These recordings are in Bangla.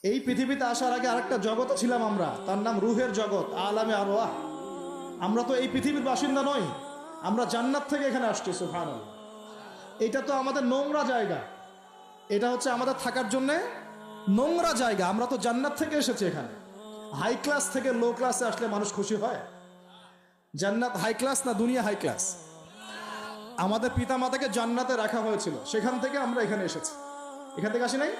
এই পৃথিবীতে আসার আগে আরেকটা জগতে ছিলাম আমরা, তার নাম রুহের জগৎ, আলামে আরওয়াহ। আমরা তো এই পৃথিবীর বাসিন্দা নই, আমরা জান্নাত থেকে এখানে আসছি। সুবহানাল্লাহ। এটা তো আমাদের নোংরা জায়গা, এটা হচ্ছে আমাদের থাকার জন্যে নোংরা জায়গা। আমরা তো জান্নাত থেকে এসেছি এখানে। হাই ক্লাস থেকে লো ক্লাসে আসলে মানুষ খুশি হয়? জান্নাত হাই ক্লাস না দুনিয়া হাই ক্লাস? আমাদের পিতা মাতাকে জান্নাতে রাখা হয়েছিল, সেখান থেকে আমরা এখানে এসেছি। এখান থেকে আসি নাই?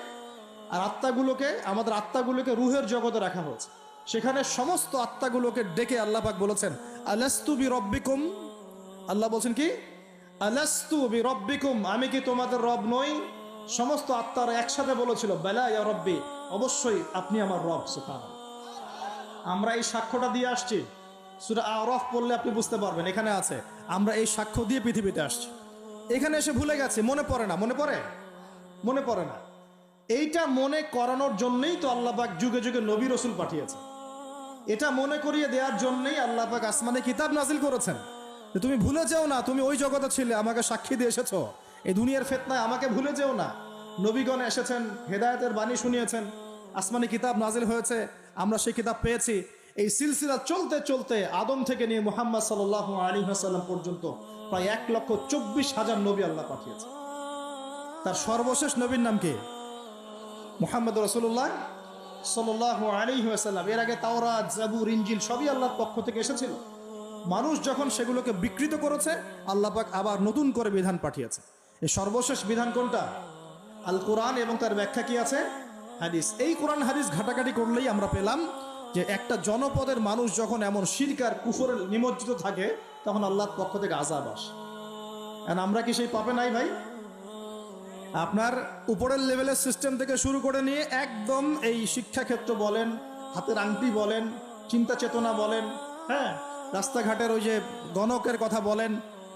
আর আত্মাগুলোকে, আমাদের আত্মাগুলোকে রুহের জগতে রাখা হয়েছে। সেখানে সমস্ত আত্মাগুলোকে ডেকে আল্লাহ পাক বলেছেন, আলাস্তু বিরব্বিকুম। আল্লাহ বলছেন কি? আলাস্তু বিরব্বিকুম, আমি কি তোমাদের রব নই? সমস্ত আত্মারা একসাথে বলেছিল, বেলা ইয়া রব্বি, অবশ্যই আপনি আমার রব। সুবহানাল্লাহ। আমরা এই সাক্ষ্যটা দিয়ে আসছি। সূরা আরাফ পড়লে আপনি বুঝতে পারবেন, এখানে আছে আমরা এই সাক্ষ্য দিয়ে পৃথিবীতে আসছি। এখানে এসে ভুলে গেছে, মনে পড়ে না। মনে পড়ে? মনে পড়ে না। এইটা মনে করানোর জন্যই তো আল্লাহ পাক যুগে যুগে নবী রসুল পাঠিয়েছে। এটা মনে করিয়ে দেওয়ার জন্যই আল্লাহ পাক আসমানে কিতাব নাজিল করেছেন, যে তুমি ভুলে যেও না, তুমি ওই জগতে ছিলে, আমাকে সাক্ষী দিয়ে এসেছো। এই দুনিয়ার ফিতনায় আমাকে ভুলে যেও না। নবীগণ এসেছেন, হেদায়েতের বাণী শুনিয়েছেন, আসমানে কিতাব নাজিল হয়েছে, আমরা সেই কিতাব পেয়েছি। এই সিলসিলা চলতে চলতে আদম থেকে নিয়ে মুহাম্মদ সাল্লাল্লাহু আলাইহি ওয়াসাল্লাম পর্যন্ত প্রায় 1,24,000 নবী আল্লাহ পাঠিয়েছে। তার সর্বশেষ নবীর নাম কি? মুহাম্মদ রাসূলুল্লাহ সাল্লাল্লাহু আলাইহি ওয়াসাল্লাম। এর আগে তাওরাত, জাবুর, ইনজিল সবই আল্লাহর পক্ষ থেকে এসেছিল। মানুষ যখন সেগুলোকে বিকৃত করেছে, আল্লাহ পাক আবার নতুন করে বিধান পাঠিয়েছে। এই সর্বশেষ বিধান কোনটা? আল কোরআন, এবং তার ব্যাখ্যা কি আছে? হাদিস। এই কোরআন হাদিস ঘাটাঘাটি করলেই আমরা পেলাম যে একটা জনপদের মানুষ যখন এমন শিরক আর কুফরে নিমজ্জিত থাকে, তখন আল্লাহর পক্ষ থেকে আযাব আসে। আর আমরা কি সেই পাপে নাই ভাই? আপনার উপরের লেভেলের সিস্টেম থেকে শুরু করে নিয়ে একদম এই শিক্ষাক্ষেত্র বলেন, হাতের আংটি বলেন, চিন্তা চেতনা বলেন, হ্যাঁ, রাস্তাঘাটের ওই যে গণকের কথা বলেন,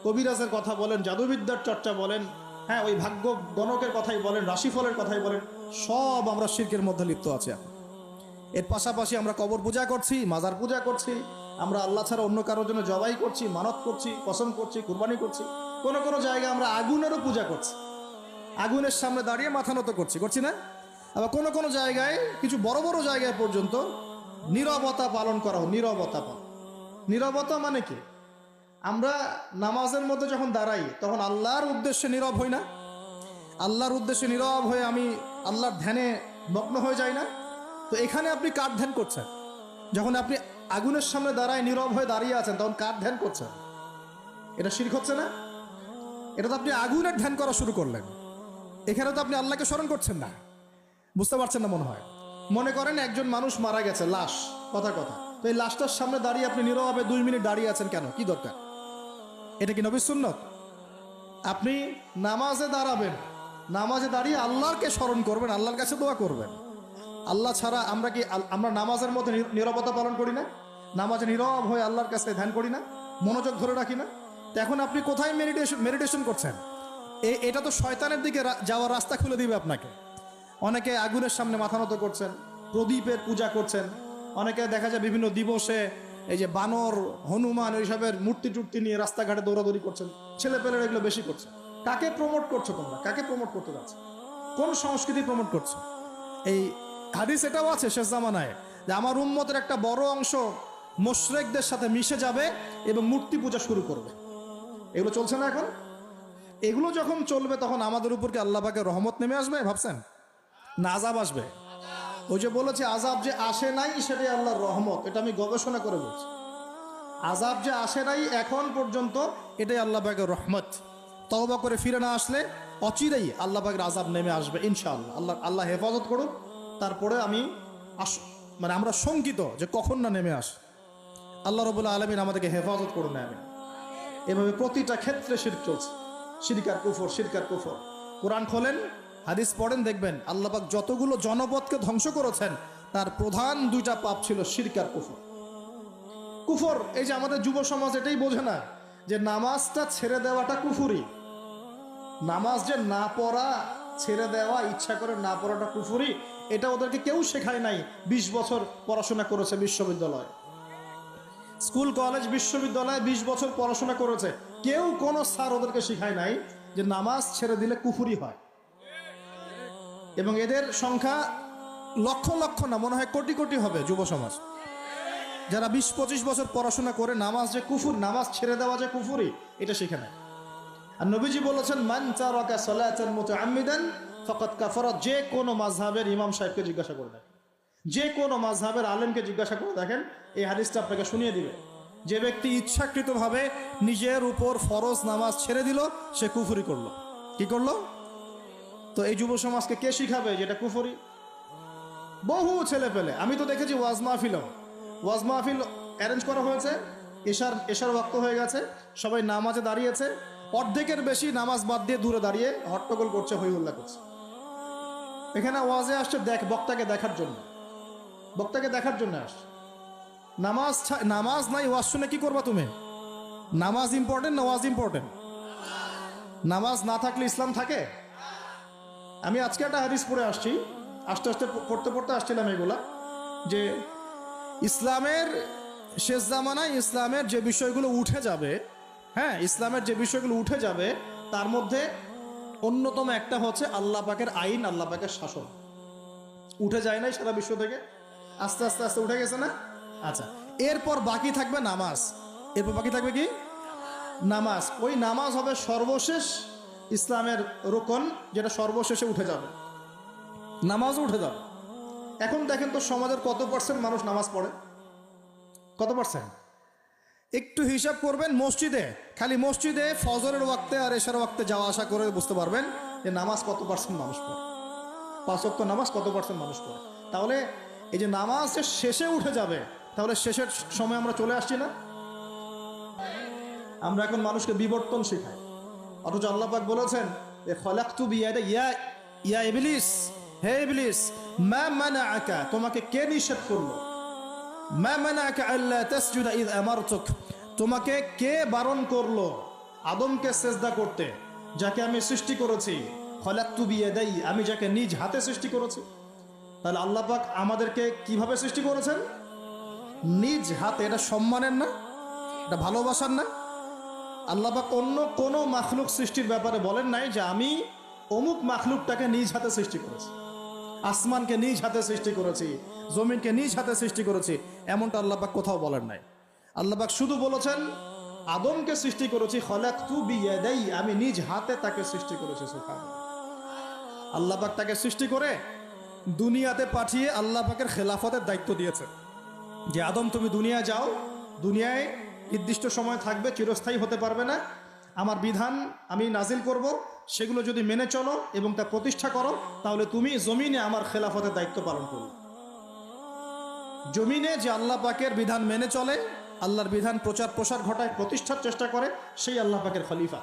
কবিরাজের কথা বলেন, জাদুবিদ্যার চর্চা বলেন, হ্যাঁ, ওই ভাগ্য গণকের কথাই বলেন, রাশিফলের কথাই বলেন, সব আমরা শিরকের মধ্যে লিপ্ত আছি এখন। এর পাশাপাশি আমরা কবর পূজা করছি, মাজার পূজা করছি, আমরা আল্লাহ ছাড়া অন্য কারোর জন্য জবাই করছি, মানত করছি, কসম করছি, কুরবানি করছি। কোনো কোনো জায়গায় আমরা আগুনেরও পূজা করছি, আগুনের সামনে দাঁড়িয়ে মাথা নত করছি না? আবার কোনো কোনো জায়গায়, কিছু বড় বড় জায়গায় পর্যন্ত নীরবতা পালন করা হয়। নীরবতা পালন, নীরবতা মানে কি? আমরা নামাজের মধ্যে যখন দাঁড়াই, তখন আল্লাহর উদ্দেশ্যে নীরব হই না? আল্লাহর উদ্দেশ্যে নীরব হয়ে আমি আল্লাহর ধ্যানে মগ্ন হয়ে যাই না? তো এখানে আপনি কার ধ্যান করছেন? যখন আপনি আগুনের সামনে দাঁড়ায় নীরব হয়ে দাঁড়িয়ে আছেন, তখন কার ধ্যান করছেন? এটা শিরক হচ্ছে না? এটা তো আপনি আগুনের ধ্যান করা শুরু করলেন। এখানে তো আপনি আল্লাহকে স্মরণ করছেন না। বুঝতে পারছেন না মনে হয়? মনে করেন একজন মানুষ মারা গেছে, লাশ, কথা, তো এই লাশটার সামনে দাঁড়িয়ে আপনি নীরবে 2 মিনিট দাঁড়িয়ে আছেন কেন? কি দরকার? এটা কি নবীর সুন্নত? আপনি নামাজে দাঁড়াবেন, নামাজে দাঁড়িয়ে আল্লাহকে স্মরণ করবেন, আল্লাহর কাছে দোয়া করবেন। আল্লাহ ছাড়া আমরা নামাজের মধ্যে নীরবতা পালন করি না? নামাজে নীরব হয়ে আল্লাহর কাছে ধ্যান করি না? মনোযোগ ধরে রাখি না? তো এখন আপনি কোথায় মেডিটেশন করছেন? এটা তো শয়তানের দিকে যাওয়ার রাস্তা খুলে দিবে আপনাকে। অনেকে আগুনের সামনে মাথা নত করছেন, প্রদীপের পূজা করছেন, অনেকে দেখা যায় বিভিন্ন দিবসে এই যে বানর, হনুমান, এইসবের মূর্তি টুর্তি নিয়ে রাস্তাঘাটে দৌড়াদৌড়ি করছেন। ছেলেপেলেরা এগুলো বেশি করছে। কাকে প্রমোট করছো তোমরা? কাকে প্রমোট করতে যাচ্ছ? কোন সংস্কৃতি প্রমোট করছো? এই হাদিস এটাও আছে শেষ জামানায়, যে আমার উম্মতের একটা বড় অংশ মুশরিকদের সাথে মিশে যাবে এবং মূর্তি পূজা শুরু করবে। এগুলো চলছে না এখন? এগুলো যখন চলবে, তখন আমাদের উপর কি আল্লাহ পাকের রহমত নেমে আসবে ভাবছেন, না আযাব আসবে? ওই যে বলেছে আযাব যে আসে নাই সেটাই আল্লাহর রহমত, এটা আমি গবেষণা করে বলছি। আযাব যে আসে নাই এখন পর্যন্ত, এটাই আল্লাহ পাকের রহমত। তওবা করে ফিরে না আসলে অচিরেই আল্লাহ পাকের আযাব নেমে আসবে ইনশাআল্লাহ। আল্লাহ হেফাজত করুন। তারপরে আমরা শঙ্কিত যে কখন না নেমে আসে। আল্লাহ রাব্বুল আলামিন আমাদেরকে হেফাজত করুন। আমিন। এভাবে প্রতিটা ক্ষেত্রে শিরক চলছে, শিরক আর কুফর, শিরক আর কুফর। কোরআন খোলেন, হাদিস পড়েন, দেখবেন আল্লাহ পাক যতগুলো জনপদকে ধ্বংস করেছেন, তার প্রধান 2টা পাপ ছিল শিরক আর কুফর। কুফর, এই যে আমাদের যুব সমাজ এটাই বোঝে না যে নামাজটা ছেড়ে দেওয়াটা কুফরি। নামাজ যে না পড়া, ছেড়ে দেওয়া, ইচ্ছা করে না পড়াটা কুফরি, এটা ওদেরকে কেউ শেখায় নাই। 20 বছর পড়াশোনা করেছে বিশ্ববিদ্যালয়, স্কুল, কলেজ, বিশ্ববিদ্যালয়ে 20 বছর পড়াশোনা করেছে, কেউ কোনো স্যার ওদেরকে শেখায় নাই যে নামাজ ছেড়ে দিলে কুফরি হয়। এবং এদের সংখ্যা লক্ষ লক্ষ না, মনে হয় কোটি কোটি হবে যুব সমাজ, যারা 20-25 বছর পড়াশোনা করে নামাজ যে কুফুর, নামাজ ছেড়ে দেওয়া যে কুফুরি, এটা শিখে নেয়। আর নবীজি বলেছেন, মান তারাকা সালাতান মুতাআম্মিদান ফাকাদ কাফারা। যে কোনো মাযহাবের ইমাম সাহেবকে জিজ্ঞাসা করে দেখেন, যে কোনো মাযহাবের আলেমকে জিজ্ঞাসা করে দেখেন, এই হাদিসটা আপনাকে শুনিয়ে দিবে। যে ব্যক্তি ইচ্ছাকৃতভাবে নিজের উপর ফরজ নামাজ ছেড়ে দিল, সে কুফরি করলো। কি করলো? তো এই যুব সমাজকে কে শিখাবে যেটা কুফরি? বহু ছেলে পেলে আমি তো দেখেছি, ওয়াজ মাহফিল অ্যারেঞ্জ করা হয়েছে, এশার ওয়াক্ত হয়ে গেছে, সবাই নামাজে দাঁড়িয়েছে, অর্ধেকের বেশি নামাজ বাদ দিয়ে দূরে দাঁড়িয়ে হট্টগোল করছে, হই হুল্লা করছে। এখানে ওয়াজে আসছে বক্তাকে দেখার জন্য আসছে। নামাজ নাই, ওয়াজ শুনে কি করবা তুমি? নামাজ ইম্পর্টেন্ট না ওয়াজ ইম্পর্টেন্ট? নামাজ না থাকলে ইসলাম থাকে? আমি আজকে একটা হাদিস পড়ে আসছি, আস্তে আস্তে পড়তে আসছিলাম এগুলা, যে ইসলামের শেষ জামানায় ইসলামের যে বিষয়গুলো উঠে যাবে, হ্যাঁ, ইসলামের যে বিষয়গুলো উঠে যাবে, তার মধ্যে অন্যতম একটা হচ্ছে আল্লাহ পাকের আইন, আল্লাহ পাকের শাসন। উঠে যায় নাই সারা বিশ্ব থেকে? আস্তে আস্তে আস্তে উঠে গেছে না? আচ্ছা, এরপর বাকি থাকবে নামাজ। এরপর বাকি থাকবে কি? নামাজ। ওই নামাজ হবে সর্বশেষ ইসলামের রোকন, যেটা সর্বশেষে উঠে যাবে, নামাজও উঠে যাবে। এখন দেখেন তো সমাজের কত পার্সেন্ট মানুষ নামাজ পড়ে? কত পার্সেন্ট? একটু হিসাব করবেন, খালি মসজিদে ফজরের ওয়াক্তে আর এশার ওয়াক্তে যাওয়া আসা করে বুঝতে পারবেন যে নামাজ কত পার্সেন্ট মানুষ পড়ে, 5 ওয়াক্ত নামাজ কত পার্সেন্ট মানুষ পড়ে। তাহলে এই যে নামাজ যে শেষে উঠে যাবে, তাহলে শেষের সময় আমরা চলে আসছি না? আমরা এখন মানুষকে বিবর্তন শেখাই, অথচ আল্লাহ পাক বলেছেন যে খলাকতু বিয়াদিয়া ইয়া ইবলিস, হে ইবলিস, মা মানাআকা, তোমাকে কে নিষেধ করলো? মা মানাআকা আল্লা তাসজুদা ইয আমারতুক, তোমাকে কে বারণ করলো আদমকে সেজদা করতে, যাকে আমি সৃষ্টি করেছি? খলাকতু বিয়াদাই, আমি যাকে নিজ হাতে সৃষ্টি করেছি। তাহলে আল্লাহ পাক আমাদেরকে কিভাবে সৃষ্টি করেছেন? নিজ হাতে। এটা সম্মানের না? এটা ভালোবাসার না? আল্লাহ পাক অন্য কোনো মাখলুক সৃষ্টির ব্যাপারে বলেন নাই যে আমি অমুক মাখলুকটাকে নিজ হাতে সৃষ্টি করেছি, আসমানকে নিজ হাতে সৃষ্টি করেছি, জমিনকে নিজ হাতে সৃষ্টি করেছি, এমনটা আল্লাহ পাক কোথাও বলেন নাই। আল্লাহ পাক শুধু বলেছেন আদমকে সৃষ্টি করেছি, খলাকতু বিয়াদাই, আমি নিজ হাতে তাকে সৃষ্টি করেছি। সুবহানাল্লাহ। আল্লাহ পাক তাকে সৃষ্টি করে দুনিয়াতে পাঠিয়ে আল্লাহ পাকের খেলাফতের দায়িত্ব দিয়েছে, যে আদম তুমি দুনিয়ায় যাও, দুনিয়ায় নির্দিষ্ট সময় থাকবে, চিরস্থায়ী হতে পারবে না, আমার বিধান আমি নাজিল করব, সেগুলো যদি মেনে চলো এবং তা প্রতিষ্ঠা করো, তাহলে তুমি জমিনে আমার খেলাফতের দায়িত্ব পালন করো। জমিনে যে আল্লাহ পাকের বিধান মেনে চলে, আল্লাহর বিধান প্রচার প্রসার ঘটায়, প্রতিষ্ঠার চেষ্টা করে, সেই আল্লাহ পাকের খলিফা।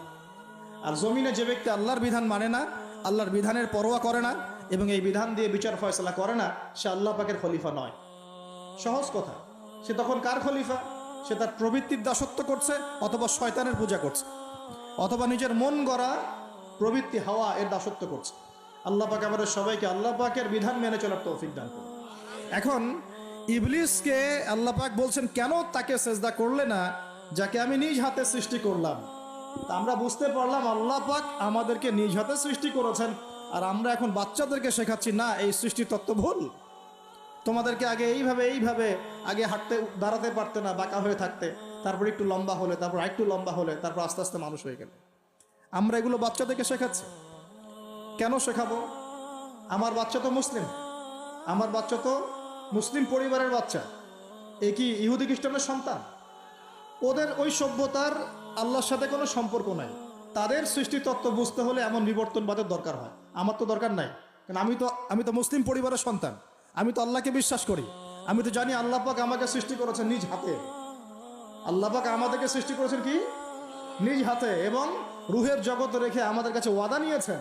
আর জমিনে যে ব্যক্তি আল্লাহর বিধান মানে না, আল্লাহর বিধানের পরোয়া করে না এবং এই বিধান দিয়ে বিচার ফয়সালা করে না, সে আল্লাহ পাকের খলিফা নয়। সহজ কথা, সে তখন কার খলিফা? সে তার প্রবৃত্তির দাসত্ব করছে, অথবা শয়তানের পূজা করছে, অথবা নিজের মন গড়া প্রবৃত্তি হাওয়া এর দাসত্ব করছে। আল্লাহ পাক আমাদের সবাইকে আল্লাহ পাকের বিধান মেনে চলার তৌফিক দান করুন। এখন ইবলিসকে আল্লাহ পাক বলছেন, কেন তাকে সেজদা করলে না যাকে আমি নিজ হাতে সৃষ্টি করলাম? তা আমরা বুঝতে পারলাম আল্লাহ পাক আমাদেরকে নিজ হাতে সৃষ্টি করেছেন, আর আমরা এখন বাচ্চাদেরকে শেখাচ্ছি না, এই সৃষ্টির তত্ত্ব ভুল। তোমাদেরকে আগে এইভাবে আগে হাঁটতে দাঁড়াতে পারতে না, বাঁকা হয়ে থাকতে, তারপর একটু লম্বা হলে, তারপর আরেকটু লম্বা হলে, তারপর আস্তে আস্তে মানুষ হয়ে গেলে। আমরা এগুলো বাচ্চাদেরকে শেখাচ্ছি। কেন শেখাবো? আমার বাচ্চা তো মুসলিম, আমার বাচ্চা তো মুসলিম পরিবারের বাচ্চা, এ কি ইহুদি খ্রিস্টানের সন্তান? ওদের ওই সভ্যতার আল্লাহর সাথে কোনো সম্পর্ক নাই। তাদের সৃষ্টি তত্ত্ব বুঝতে হলে এমন বিবর্তনবাদের দরকার হয়। আমার তো দরকার নাই, কারণ আমি তো মুসলিম পরিবারের সন্তান, আমি তো আল্লাহকে বিশ্বাস করি, আমি তো জানি আল্লাহ পাক আমাকে সৃষ্টি করেছেন নিজ হাতে। আল্লাহ পাক আমাদেরকে সৃষ্টি করেছেন কি? নিজ হাতে, এবং রুহের জগতে রেখে আমাদের কাছে ওয়াদা নিয়েছেন